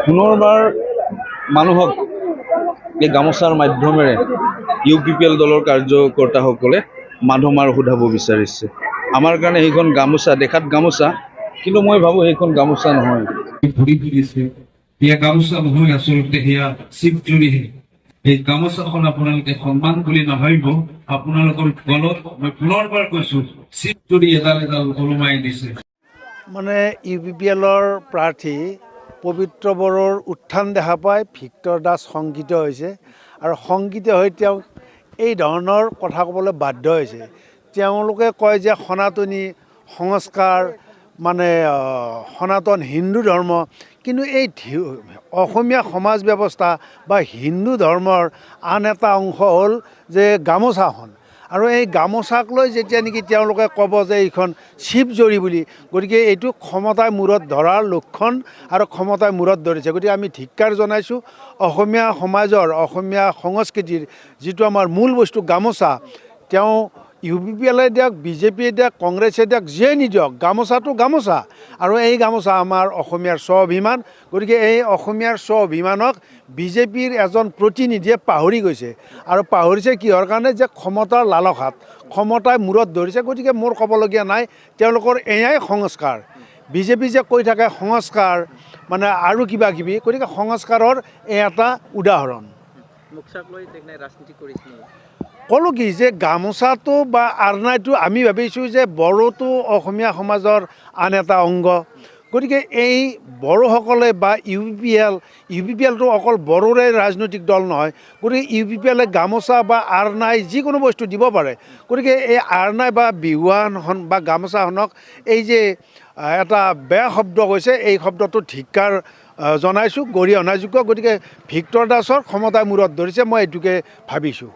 পুনৰবাৰ মানুহক এই গামোচাৰ মাধ্যমেৰে UPPL দলৰ কাৰ্যকৰ্তাসকলে মাধমাৰ সোধাব বিচাৰিছে। আমাৰ কাৰণে সেইখন গামোচা দেখাত গামোচা, কিন্তু মই ভাবোঁ সেইখন গামোচা নহয়। ঘূৰি ফুৰিছে সেয়া গামোচা নহয়, আচলতে সেয়া চিপজুৰিহে। এই গামোচাখন আপোনালোকে সন্মান বুলি নাভাবিব, আপোনালোকৰ গলত মই পুনৰবাৰ কৈছো চিপজুৰি এডাল এডাল ওলমাই দিছে। মানে UPPLৰ প্ৰাৰ্থী পবিত্ৰ বড়োৰ উত্থান দেখা পাই ভিক্টৰ দাস শংকিত হৈছে আৰু শংকিত হৈ তেওঁক এই ধৰণৰ কথা ক'বলৈ বাধ্য হৈছে। তেওঁলোকে কয় যে সনাতনী সংস্কাৰ মানে সনাতন হিন্দু ধৰ্ম, কিন্তু এই অসমীয়া সমাজ ব্যৱস্থা বা হিন্দু ধৰ্মৰ আন এটা অংশ হ'ল যে গামোচাখন। আৰু এই গামোচাক লৈ যেতিয়া নেকি তেওঁলোকে ক'ব যে এইখন শিৱজৰী বুলি, গতিকে এইটো ক্ষমতাই মূৰত ধৰাৰ লক্ষণ আৰু ক্ষমতাই মূৰত ধৰিছে। গতিকে আমি ধিক্কাৰ জনাইছোঁ অসমীয়া সমাজৰ, অসমীয়া সংস্কৃতিৰ যিটো আমাৰ মূল বস্তু গামোচা, তেওঁ UPPLে দিয়ক, BJPয়ে দিয়ক, কংগ্ৰেছে দিয়ক, যিয়ে নিদিয়ক, গামোচাটো গামোচা আৰু এই গামোচা আমাৰ অসমীয়াৰ স্বাভিমান। গতিকে এই অসমীয়াৰ স্বাভিমানক BJPৰ এজন প্ৰতিনিধিয়ে পাহৰি গৈছে আৰু পাহৰিছে কিহৰ কাৰণে, যে ক্ষমতাৰ লালসাত, ক্ষমতাই মূৰত ধৰিছে। গতিকে মোৰ ক'বলগীয়া নাই, তেওঁলোকৰ এয়াই সংস্কাৰ। BJP যে কৈ থাকে সংস্কাৰ মানে আৰু কিবা কিবি, গতিকে সংস্কাৰৰ এটা উদাহৰণ। ক'লোঁ কি যে গামোচাটো বা আৰনাইটো আমি ভাবিছোঁ যে বড়োটো অসমীয়া সমাজৰ আন এটা অংগ। গতিকে এই বড়োসকলে বা UPPLটো অকল বড়োৰে ৰাজনৈতিক দল নহয়, গতিকে UPPLে গামোচা বা আৰনাই যিকোনো বস্তু দিব পাৰে। গতিকে এই আৰনাই বা বিহুৱান বা গামোচাখনক এই যে এটা বেয়া শব্দ কৈছে, এই শব্দটো ধিক্কাৰ জনাইছোঁ, গৰিহণাযোগ্য। গতিকে ভিক্টৰ দাসৰ ক্ষমতাই মূৰত ধৰিছে, মই এইটোকে ভাবিছোঁ।